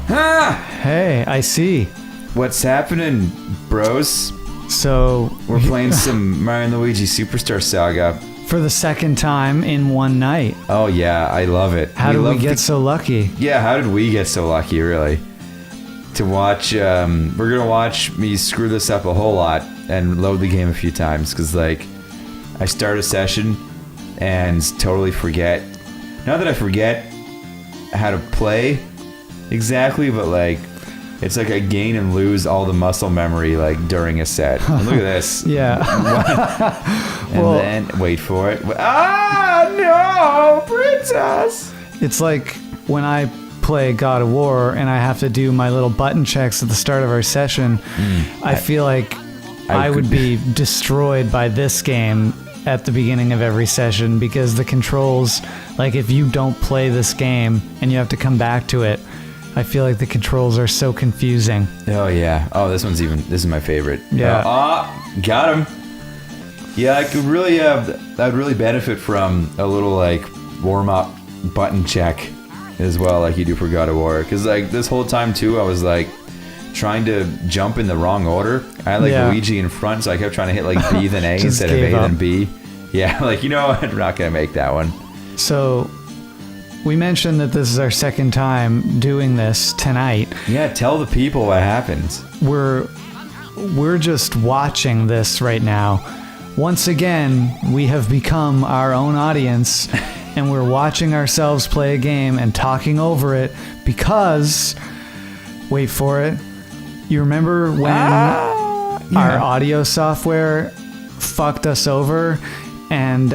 Hey, I see. What's happening, bros? So We're playing some Mario and Luigi Superstar Saga. for the second time in one night. Oh yeah, I love it. How did we get so lucky? Yeah, how did we get so lucky, really? To watch, we're gonna watch me screw this up a whole lot and load the game a few times, because like, I start a session and totally forget. Not that I forget how to play exactly, but like, it's like I gain and lose all the muscle memory like during a set. And look at this. Yeah. And Well, then wait for it. Ah no, princess! it's like when I play God of War and I have to do my little button checks at the start of our session. I feel like I would be destroyed by this game at the beginning of every session, because the controls, like if you don't play this game and you have to come back to it, I feel like the controls are so confusing. Oh yeah. Oh, this is my favorite. Yeah. Got him. Yeah, I could really, I'd really benefit from a little like warm up button check as well, like you do for God of War. Because like this whole time too, I was like trying to jump in the wrong order. I had like Luigi in front, so I kept trying to hit like B then A instead of A then B. Yeah, like you know, I'm not gonna make that one. So we mentioned that this is our second time doing this tonight. Yeah, tell the people what happens. We're just watching this right now. Once again, we have become our own audience, and we're watching ourselves play a game and talking over it because, wait for it, you remember when our audio software fucked us over and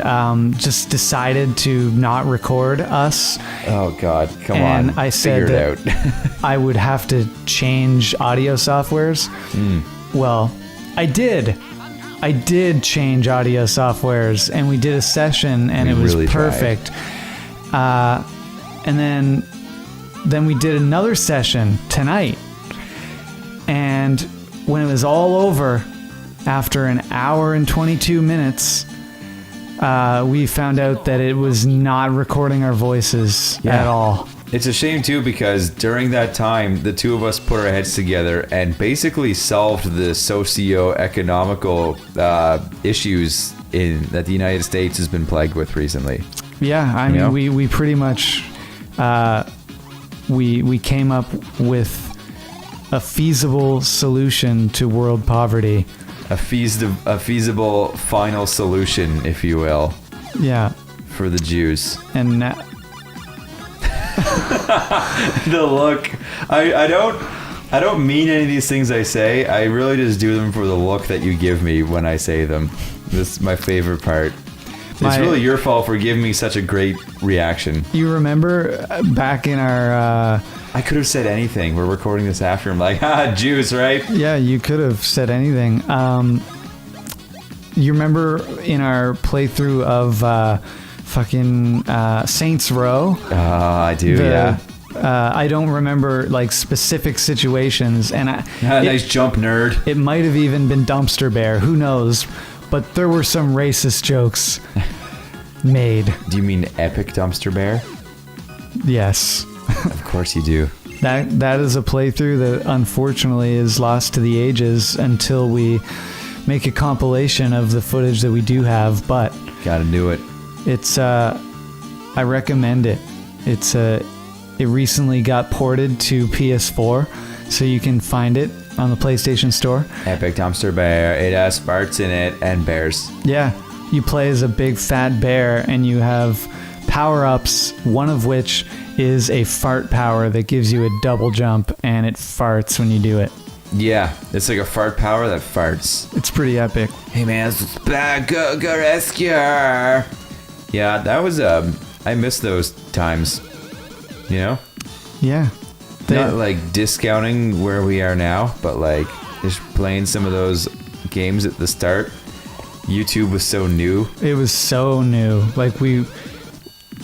just decided to not record us? Oh God, come on. And I said that I would have to change audio softwares. Well, I did change audio softwares, and we did a session, and it was really perfect. And then we did another session tonight, and when it was all over, after an hour and 22 minutes, we found out that it was not recording our voices at all. It's a shame too, because during that time, the two of us put our heads together and basically solved the socio-economical issues that the United States has been plagued with recently. Yeah, I mean, we pretty much we came up with a feasible solution to world poverty. A feasible final solution, if you will. Yeah. For the Jews. And the look. I don't mean any of these things I say. I really just do them for the look that you give me when I say them. This is my favorite part. It's really your fault for giving me such a great reaction. You remember back in our... I could have said anything. We're recording this after. I'm like, Jews, right? Yeah, you could have said anything. You remember in our playthrough of fucking Saints Row? I do, yeah. I don't remember like specific situations, and nice jump, nerd. It might have even been Dumpster Bear. Who knows? But there were some racist jokes made. Do you mean Epic Dumpster Bear? Yes. Of course you do. That is a playthrough that unfortunately is lost to the ages until we make a compilation of the footage that we do have. But gotta do it. It's I recommend it. It recently got ported to PS4, so you can find it on the PlayStation Store. Epic Dumpster Bear. It has farts in it and bears. Yeah, you play as a big fat bear, and you have power-ups, one of which is a fart power that gives you a double jump, and it farts when you do it. Yeah, it's like a fart power that farts. It's pretty epic. Hey man, this is bad. Go rescue her. Yeah, that was I miss those times. You know? Yeah. Not like discounting where we are now, but like just playing some of those games at the start. YouTube was so new. It was so new. Like we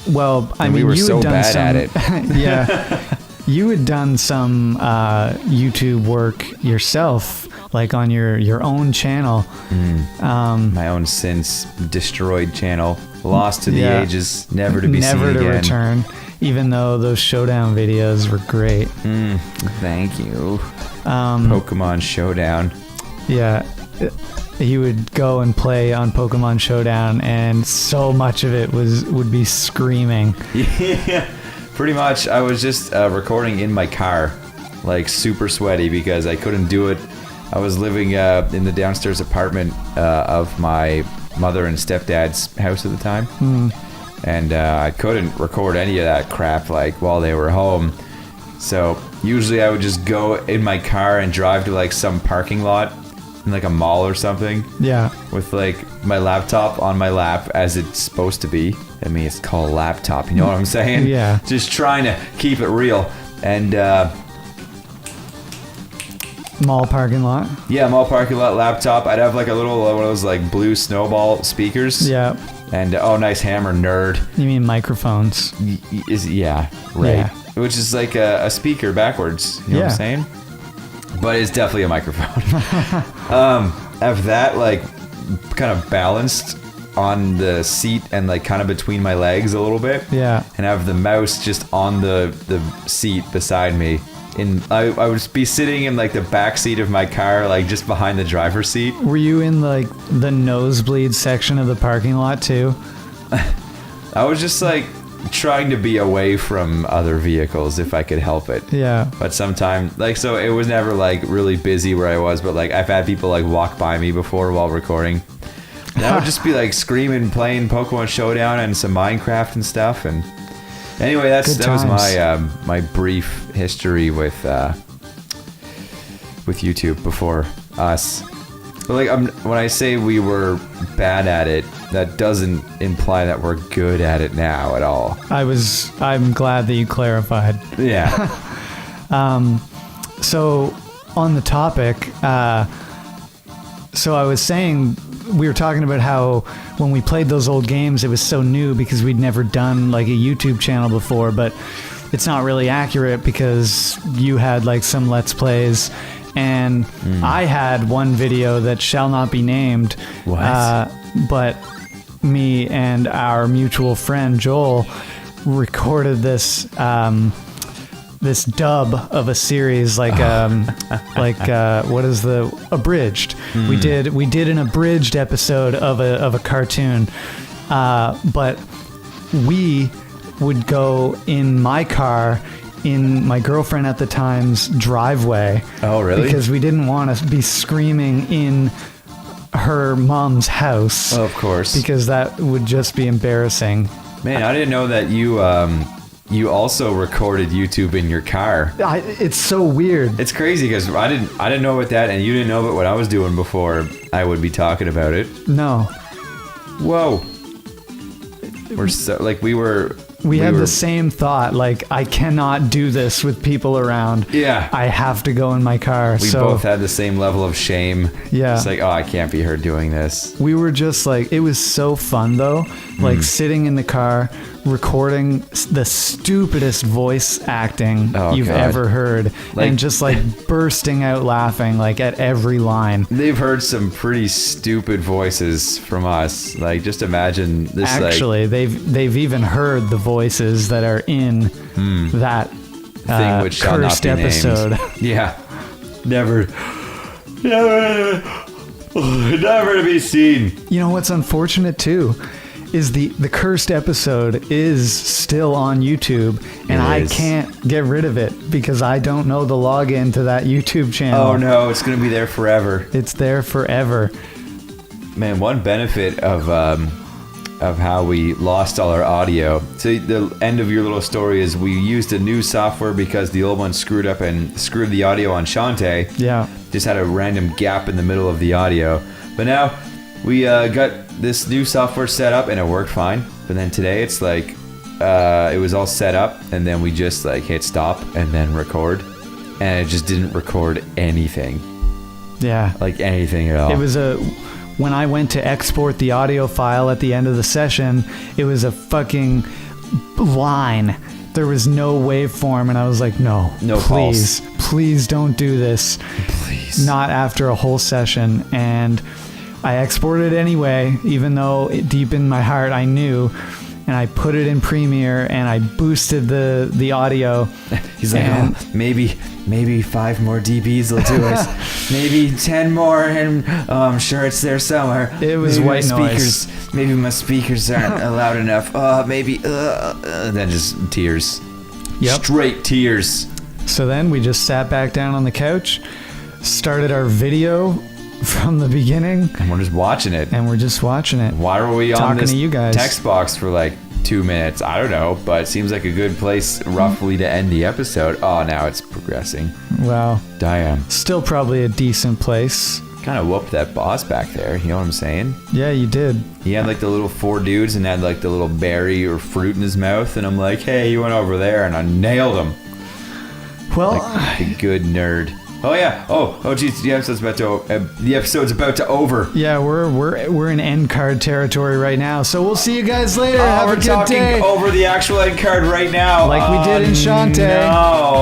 were so bad at it. Yeah. You had done some YouTube work yourself, like on your own channel. My own since destroyed channel, lost to the ages, never to be seen again. Never to return. even though those Showdown videos were great. Thank you. Pokemon Showdown. Yeah. He would go and play on Pokemon Showdown, and so much of it would be screaming. Yeah, pretty much. I was just recording in my car, like super sweaty because I couldn't do it. I was living in the downstairs apartment of my mother and stepdad's house at the time, and I couldn't record any of that crap like while they were home. So usually I would just go in my car and drive to like some parking lot in like a mall or something. Yeah. With like my laptop on my lap as it's supposed to be. I mean, it's called a laptop, you know what I'm saying? Yeah. Just trying to keep it real. And mall parking lot. Yeah, mall parking lot laptop. I'd have like a little one of those like blue snowball speakers. Yeah. And nice hammer, nerd. You mean microphones? Yeah, right. Yeah. Which is like a speaker backwards. You know what I'm saying? But it's definitely a microphone. Have that like kind of balanced on the seat and like kind of between my legs a little bit. Yeah. And have the mouse just on the seat beside me. I would be sitting in like the back seat of my car, like just behind the driver's seat. Were you in like the nosebleed section of the parking lot too? I was just like trying to be away from other vehicles if I could help it. Yeah. But sometimes, like, so it was never like really busy where I was, but like I've had people like walk by me before while recording. And I would just be like screaming, playing Pokemon Showdown and some Minecraft and stuff. And anyway, that was my brief history with YouTube before us. But like, when I say we were bad at it, that doesn't imply that we're good at it now at all. I'm glad that you clarified. Yeah. So on the topic, so I was saying, we were talking about how when we played those old games, it was so new because we'd never done like a YouTube channel before, but it's not really accurate because you had like some Let's Plays and I had one video that shall not be named. What? But me and our mutual friend Joel recorded this this dub of a series, like what is the abridged? We did an abridged episode of a cartoon, but we would go in my car, in my girlfriend at the time's driveway. Oh, really? Because we didn't want to be screaming in her mom's house. Oh, of course. Because that would just be embarrassing. Man, I didn't know that you also recorded YouTube in your car. It's so weird. It's crazy because I didn't know about that, and you didn't know about what I was doing before I would be talking about it. No. Whoa. We had were the same thought, like, I cannot do this with people around. Yeah. I have to go in my car. We both had the same level of shame. Yeah. It's like, oh, I can't be heard doing this. We were just like, it was so fun though. Like sitting in the car, recording the stupidest voice acting you've ever heard. And just like bursting out laughing like at every line. They've heard some pretty stupid voices from us. Like, just imagine this. Actually, they've even heard the voices that are in that thing which shall cursed not be episode. Named. Yeah. Never to be seen. You know what's unfortunate too is the cursed episode is still on YouTube, and I can't get rid of it because I don't know the login to that YouTube channel. Oh no, it's gonna be there forever. It's there forever. Man, one benefit of how we lost all our audio. So the end of your little story is we used a new software because the old one screwed up and screwed the audio on Shantae. Yeah. Just had a random gap in the middle of the audio. But now we got this new software set up and it worked fine. But then today it's like it was all set up and then we just like hit stop and then record. And it just didn't record anything. Yeah. Like anything at all. It was when I went to export the audio file at the end of the session, it was a fucking line. There was no waveform, and I was like, no please don't do this. Please. Not after a whole session. And I exported anyway, even though deep in my heart I knew and I put it in Premiere and I boosted the audio. He's like, maybe 5 more dBs will do it. Maybe 10 more, and I'm sure it's there somewhere. It was maybe white noise. Maybe my speakers aren't loud enough. Then just tears. Yep. Straight tears. So then we just sat back down on the couch, started our video from the beginning, And we're just watching it. Why were we on talking this to you guys? text box for like 2 minutes? I don't know, but it seems like a good place roughly to end the episode. Oh, now it's progressing. Wow. Damn. Still probably a decent place. Kind of whooped that boss back there. You know what I'm saying? Yeah, you did. He had like the little 4 dudes and had like the little berry or fruit in his mouth. And I'm like, hey, you went over there, and I nailed him. Well, Like a good nerd. Oh yeah. Oh geez. The episode's about to over. yeah, we're in end card territory right now. So we'll see you guys later. Have a We're good talking day. over the actual end card right now. Like we did in Shantae. No.